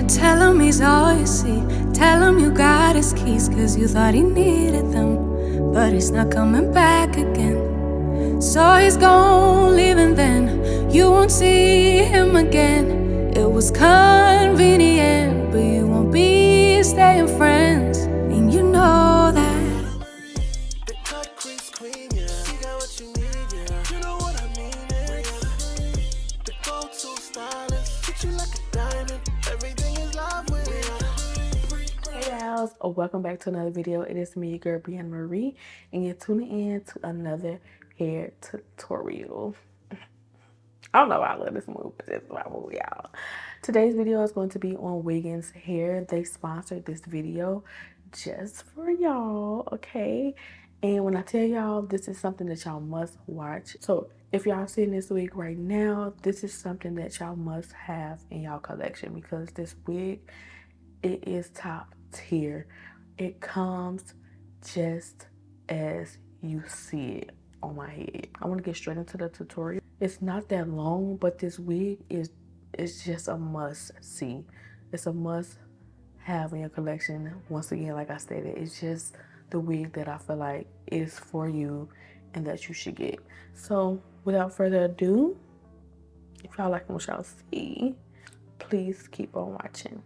tell him he's all you see. Tell him you got his keys, cause you thought he needed them. But he's not coming back again. So he's gone, leaving then. You won't see him again. It was convenient, but you won't be staying friends. And you know that. Welcome back to another video. It is me, your girl Brianamccalip, and you're tuning in to another hair tutorial. I don't know why I love this move, but it's my move, y'all. Today's video is going to be on Wiggins Hair. They sponsored this video just for y'all, okay? And when I tell y'all, this is something that y'all must watch. So if y'all seeing this wig right now, this is something that y'all must have in y'all collection, because this wig, it is top tier. It comes just as you see it on my head. I want to get straight into the tutorial. It's not that long, but this wig is just a must see. It's a must have in your collection. Once again, like I stated, it's just the wig that I feel like is for you and that you should get. So without further ado, if y'all like what y'all see, please keep on watching.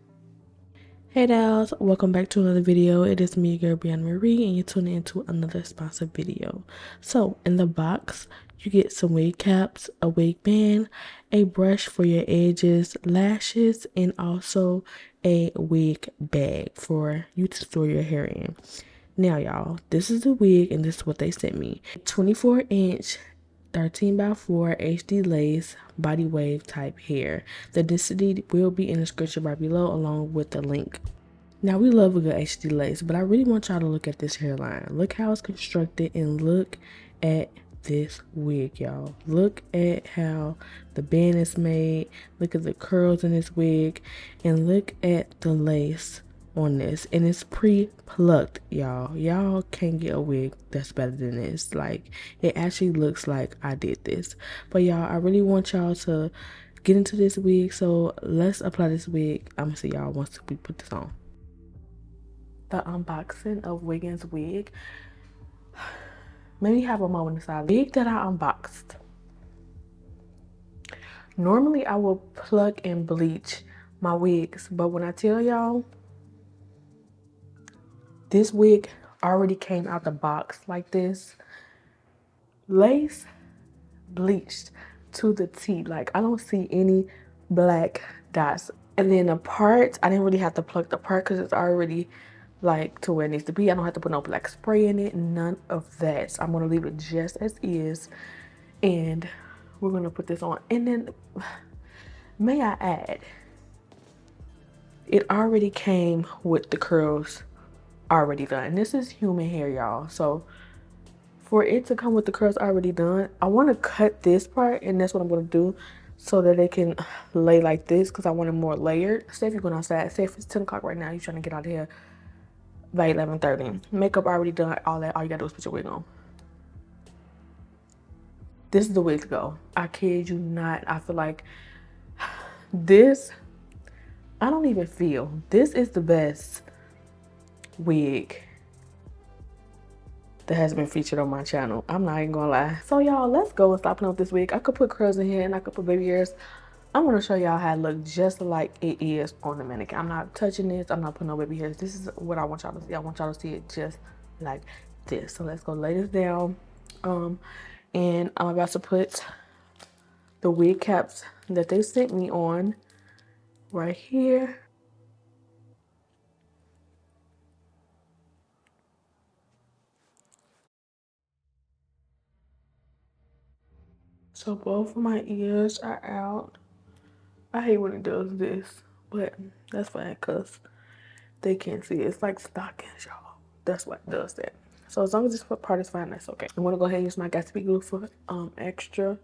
Hey dolls, welcome back to another video. It is me, your girl Brianamccalip, and you're tuning into another sponsored video. So in the box, you get some wig caps, a wig band, a brush for your edges, lashes, and also a wig bag for you to store your hair in. Now y'all, this is the wig and this is what they sent me. 24-inch 13x4 HD lace body wave type hair. The density will be in the description bar below along with the link. Now we love a good HD lace, but I really want y'all to look at this hairline. Look how it's constructed and look at this wig, y'all. Look at how the band is made. Look at the curls in this wig and look at the lace on this, and it's pre-plucked, y'all can't get a wig that's better than this. Like, it actually looks like I did this. But y'all, I really want y'all to get into this wig, so let's apply this wig. I'm gonna see y'all once we put this on. The unboxing of Wiggins wig made me have a moment inside. Wig that I unboxed, normally I will pluck and bleach my wigs, but when I tell y'all, this wig already came out the box like this. Lace bleached to the T. Like, I don't see any black dots. And then the part, I didn't really have to pluck the part because it's already like to where it needs to be. I don't have to put no black spray in it. None of that. So I'm going to leave it just as is. And we're going to put this on. And then, may I add, it already came with the curls already done. This is human hair, y'all, so for it to come with the curls already done, I want to cut this part, and that's what I'm going to do so that it can lay like this, because I want it more layered. Say if you're going outside, say if it's 10 o'clock right now, you're trying to get out of here by 11:30, makeup already done, all that, all you gotta do is put your wig on. This is the wig to go. I kid you not. I feel like this, I don't even feel, this is the best wig that has been featured on my channel. I'm not even gonna lie. So y'all, let's go and stop playing with this wig. I could put curls in here and I could put baby hairs. I'm gonna show y'all how it looks just like it is on the mannequin. I'm not touching this. I'm not putting no baby hairs. This is what I want y'all to see. I want y'all to see it just like this. So let's go lay this down. And I'm about to put the wig caps that they sent me on right here. So both of my ears are out. I hate when it does this, but that's fine because they can't see it. It's like stockings, y'all. That's why it does that. So as long as this part is fine, that's okay. I'm gonna go ahead and use my Got2b glue for extra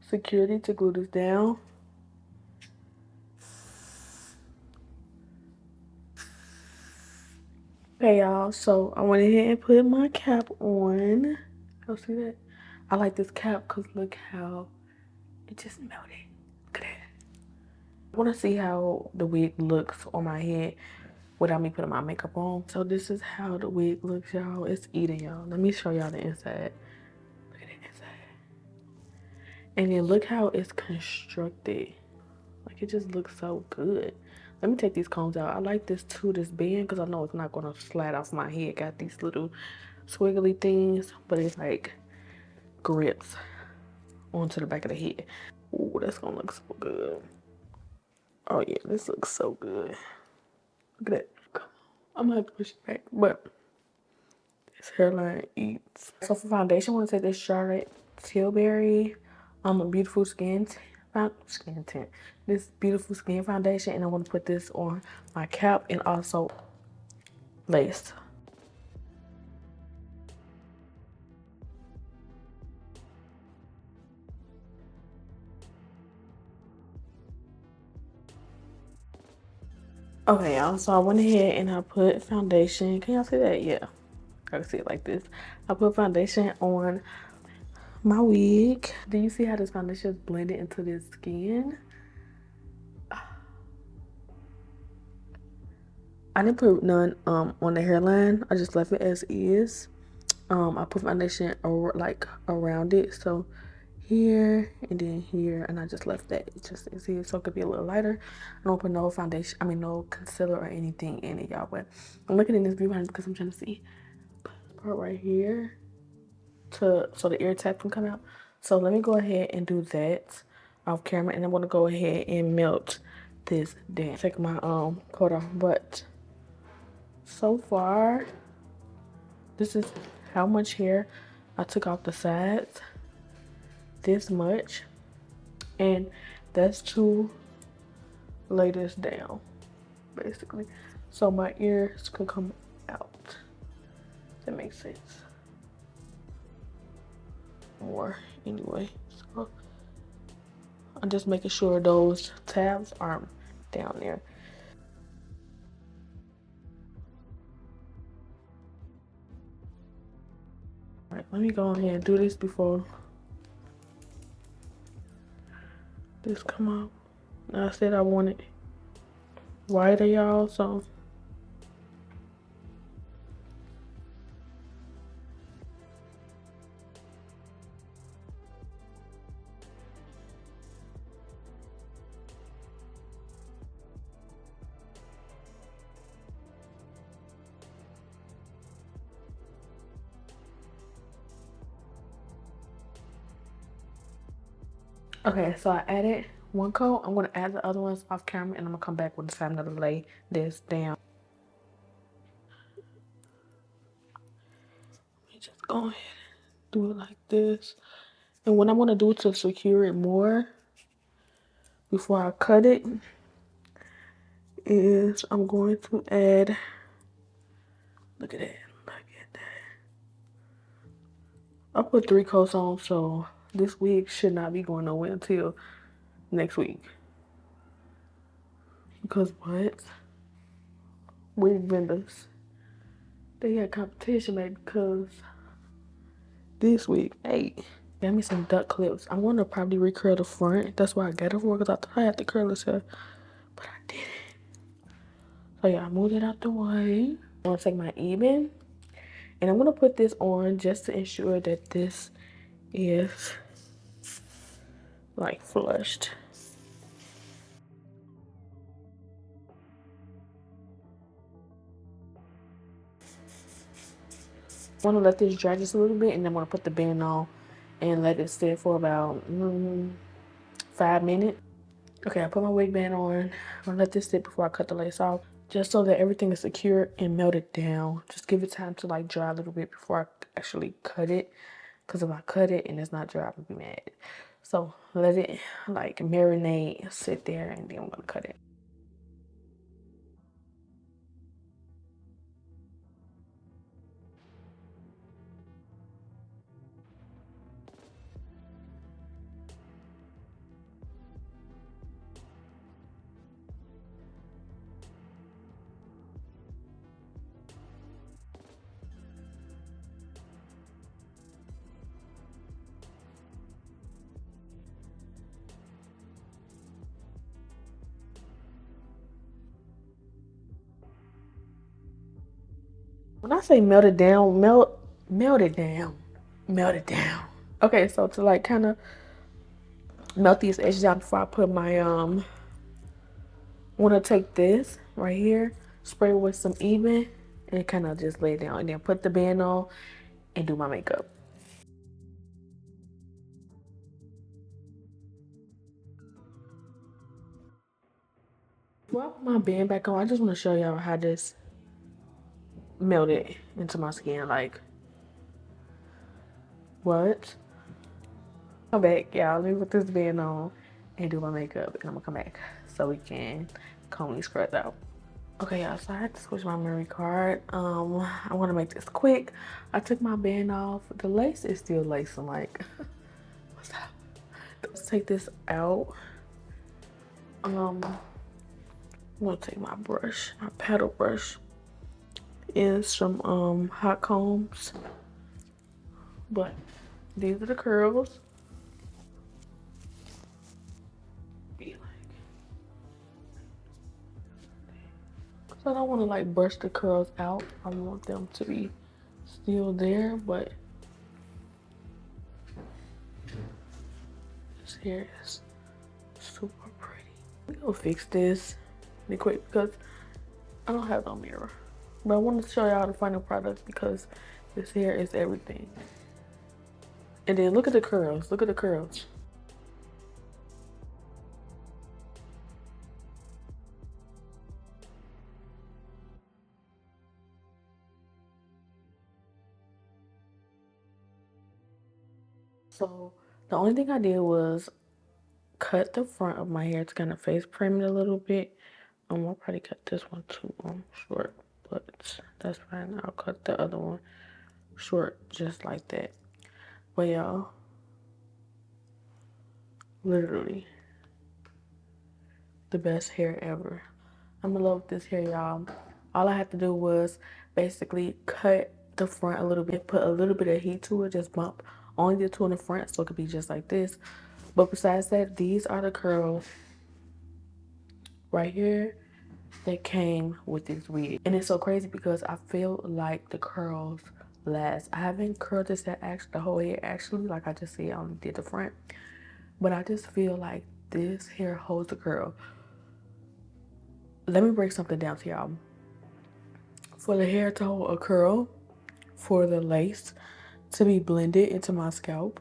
security to glue this down. Okay, y'all. So I went ahead and put my cap on. Y'all see that? I like this cap because look how it just melted. Look at that. I want to see how the wig looks on my head without me putting my makeup on. So this is how the wig looks, y'all. It's eating, y'all. Let me show y'all the inside. Look at the inside. And then look how it's constructed. Like, it just looks so good. Let me take these combs out. I like this too, this band, because I know it's not going to slide off my head. Got these little swiggly things, but it's like grips onto the back of the head. Ooh, that's going to look so good. Oh yeah, this looks so good. Look at that. I'm going to have to push it back, but this hairline eats. So for foundation, I want to take this Charlotte Tilbury Beautiful Skin Tint. This Beautiful Skin Foundation, and I want to put this on my cap and also lace. Okay, y'all, so I went ahead and I put foundation. Can y'all see that? Yeah, I can see it like this. I put foundation on my wig. Do you see how this foundation is blended into this skin? I didn't put none on the hairline. I just left it as is. I put foundation like around it, so here and then here, and I just left that just as is, so it could be a little lighter. I don't put no foundation, I mean no concealer or anything in it, y'all. But I'm looking in this viewfinder because I'm trying to see part right here so the ear tap can come out. So let me go ahead and do that off camera, and I'm gonna go ahead and melt this down. Take my coat off, but so far this is how much hair I took off the sides. This much, and that's to lay this down basically, so my ears could come out. That makes sense. More anyway, so I'm just making sure those tabs aren't down there. All right, let me go ahead and do this before this come out. Now, I said I wanted wider, y'all, so okay, so I added one coat. I'm gonna add the other ones off camera, and I'm gonna come back with the time to lay this down. Let me just go ahead and do it like this. And what I'm gonna do to secure it more before I cut it is I'm going to add, look at that, look at that. I put 3 coats on, so this wig should not be going nowhere until next week. Because what? Wig vendors, they got competition, baby, because this wig, hey, got me some duck clips. I'm gonna probably recurl the front. That's why I got it for, because I thought I had to curl this hair, but I didn't. So yeah, I moved it out the way. I'm gonna take my Eben, and I'm gonna put this on just to ensure that this is like flushed. I want to let this dry just a little bit, and then I'm going to put the band on and let it sit for about 5 minutes. Okay, I put my wig band on. I'm going to let this sit before I cut the lace off, just so that everything is secure and melted down. Just give it time to like dry a little bit before I actually cut it, because if I cut it and it's not dry, I'm going to be mad. So let it like marinate, sit there, and then I'm going to cut it. When I say melt it down, melt it down. Melt it down. Okay, so to like kind of melt these edges out before I put my want to take this right here, spray with some even, and kind of just lay it down, and then put the band on and do my makeup. Well, I put my band back on. I just want to show y'all how this melted into my skin. Like, what? Come back, y'all. Let me put this band on and do my makeup, and I'm gonna come back so we can comb these scrubs out. Okay, y'all, so I had to switch my memory card. I want to make this quick. I took my band off. The lace is still lacing, like, what's up? Let's take this out. I'm gonna take my brush, my paddle brush, and some hot combs. But these are the curls. So I don't want to like brush the curls out. I want them to be still there, but this hair is super pretty. We're gonna fix this really quick because I don't have no mirror. But I want to show y'all the final product because this hair is everything. And then look at the curls. Look at the curls. So the only thing I did was cut the front of my hair to kind of face frame it a little bit. I'll probably cut this one too short, but that's fine. I'll cut the other one short just like that. But y'all, literally the best hair ever. I'm in love with this hair, y'all. All I had to do was basically cut the front a little bit, put a little bit of heat to it, just bump only the two in the front so it could be just like this. But besides that, these are the curls right here that came with this wig. And it's so crazy because I feel like the curls last. I haven't curled this the whole hair actually, like I just said, I only did the front. But I just feel like this hair holds the curl. Let me break something down to y'all. For the hair to hold a curl, for the lace to be blended into my scalp,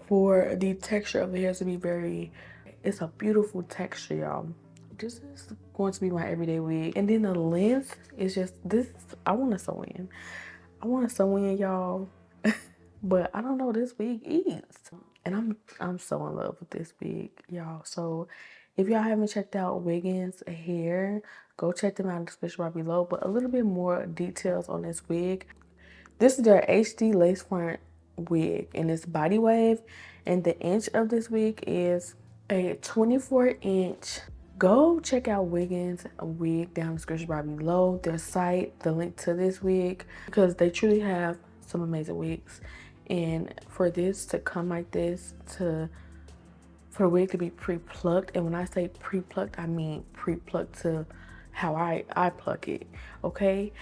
for the texture of the hair to be it's a beautiful texture, y'all. This is going to be my everyday wig. And then the length is just this. I want to sew in. Y'all. But I don't know, this wig eats. And I'm so in love with this wig, y'all. So if y'all haven't checked out Wiggins Hair, go check them out in the description right below. But a little bit more details on this wig. This is their HD lace front wig, and it's body wave. And the inch of this wig is a 24-inch. Go check out Wiggins wig down in the description right below. Their site, the link to this wig, because they truly have some amazing wigs. And for this to come like this, for the wig to be pre-plucked, and when I say pre-plucked, I mean pre-plucked to how I pluck it, okay?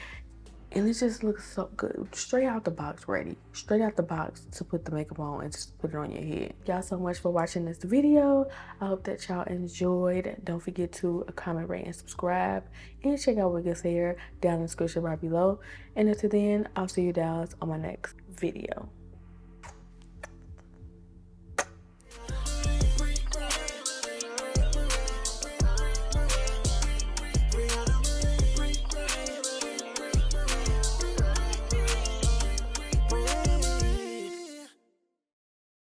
And it just looks so good. Straight out the box ready. Straight out the box to put the makeup on and just put it on your head. Y'all so much for watching this video. I hope that y'all enjoyed. Don't forget to comment, rate, and subscribe. And check out Wiggins Hair down in the description right below. And until then, I'll see you guys on my next video.